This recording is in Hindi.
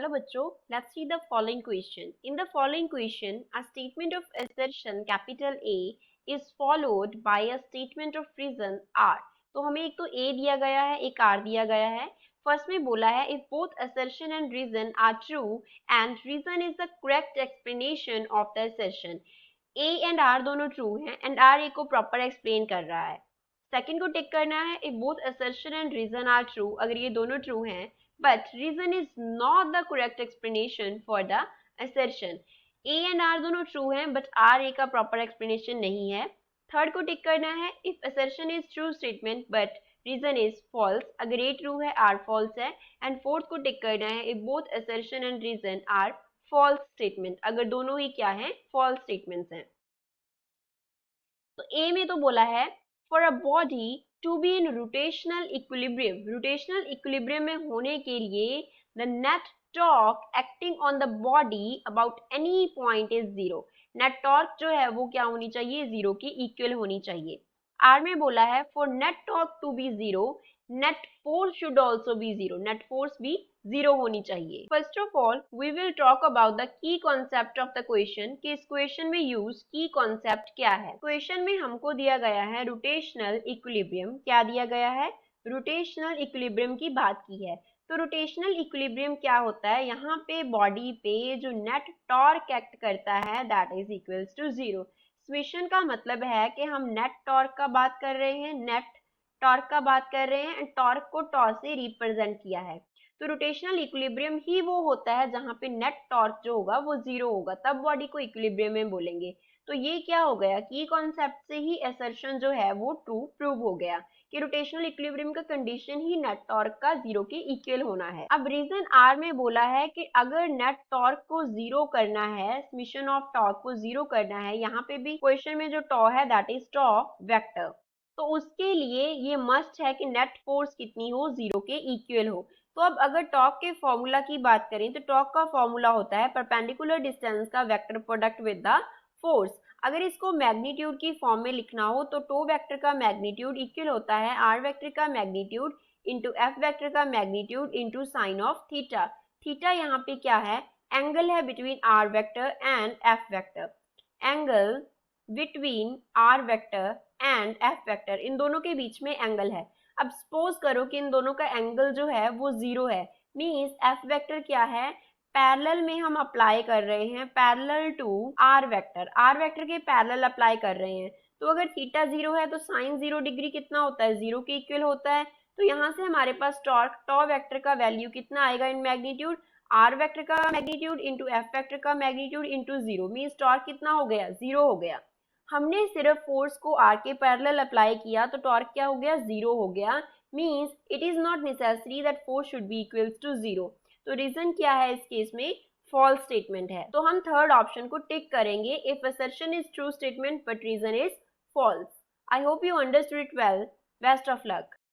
Hello बच्चों, let's see the following question. In the following question, a statement of assertion capital A is followed by a statement of reason R. तो हमें एक तो A दिया गया है, एक R दिया गया है. फर्स्ट में बोला है if both assertion and reason are true and reason is the correct explanation of the assertion. A and R दोनों true हैं and R A को proper explain कर रहा है. सेकंड को टिक करना है if both assertion and reason are true, अगर ये दोनों true हैं but reason is not the correct explanation for the assertion. A and R दोनों true हैं but R A का proper explanation नहीं है. थर्ड को टिक करना है if assertion is true statement but reason is false, अगर A true है R false है. एंड फोर्थ को टिक करना है if both assertion and reason are false statement, अगर दोनों ही क्या हैं false statements हैं. तो A में तो बोला है for a body to be in rotational equilibrium में होने के लिए the net torque acting on the body about any point is zero. net torque जो है वो क्या होनी चाहिए, जीरो की इक्वल होनी चाहिए. R में बोला है for net torque to be zero, net force should also be zero. net force भी जीरो होनी चाहिए. First of all we will talk about the key concept of the question कि इस क्वेश्चन में यूज की कॉन्सेप्ट क्या है. क्वेश्चन में हमको दिया गया है रोटेशनल इक्विलिब्रियम. क्या दिया गया है, रोटेशनल इक्विलिब्रियम की बात की है. तो रोटेशनल इक्विलिब्रियम क्या होता है, यहाँ पे बॉडी पे जो नेट टॉर्क एक्ट करता है that is equals to zero. Summation का मतलब है कि हम नेट टॉर्क का बात कर रहे हैं, नेट टॉर्क का बात कर रहे हैं एंड टॉर्क को टॉ से रिप्रेजेंट किया है. तो रोटेशनल इक्विलिब्रियम ही वो होता है जहां पे नेट टॉर्क जो होगा वो जीरो होगा, तब बॉडी को इक्विलिब्रियम में बोलेंगे. तो ये क्या हो गया कि कॉन्सेप्ट से ही असर्शन जो है वो ट्रू प्रूव हो गया कि रोटेशनल इक्विलिब्रियम का कंडीशन ही नेट टॉर्क का जीरो के इक्वल होना है. अब रीजन आर में बोला है कि अगर नेट टॉर्क को जीरो करना है, समेशन ऑफ टॉर्क को जीरो करना है, यहाँ पे भी क्वेश्चन में जो टॉ है दैट इज टॉ वेक्टर, तो उसके लिए ये मस्ट है कि नेट फोर्स कितनी हो, जीरो के इक्वल हो. तो अब अगर टॉर्क के फॉर्मूला की बात करें तो टॉर्क का फॉर्मूला होता है परपेंडिकुलर डिस्टेंस का vector product with the force. अगर इसको मैग्नीट्यूड की फॉर्म में लिखना हो तो टो वेक्टर का मैग्नीट्यूड इक्वल होता है आर वेक्टर का मैग्नीट्यूड इंटू एफ वेक्टर का magnitude into sine of theta. Theta यहाँ पे क्या है, एंगल है between R vector and F vector. Angle between R vector and F vector, इन दोनों के बीच में एंगल है. अब सपोज करो कि इन दोनों का एंगल जो है वो जीरो है, मींस एफ वेक्टर क्या है, पैरेलल में हम अप्लाई कर रहे हैं, parallel to R vector, R vector के पैरेलल अप्लाई कर रहे हैं. तो अगर थीटा जीरो है तो साइन जीरो डिग्री कितना होता है, जीरो के इक्वल होता है. तो यहाँ से हमारे पास टॉर्क टॉ वेक्टर का वैल्यू कितना आएगा इन मैग्नीट्यूड, आर वेक्टर का मैग्नीट्यूड इंटू एफ वेक्टर का magnitude into zero, means torque कितना हो गया, जीरो हो गया. हमने सिर्फ फोर्स को आर के पैरेलल अप्लाई किया तो टॉर्क क्या हो गया, जीरो हो गया. Means it is not necessary that force should be equals to zero. तो रीजन क्या है इस केस में, फॉल्स स्टेटमेंट है. तो हम थर्ड ऑप्शन को टिक करेंगे if assertion is true statement but reason is false. I hope you understood it well. Best of luck.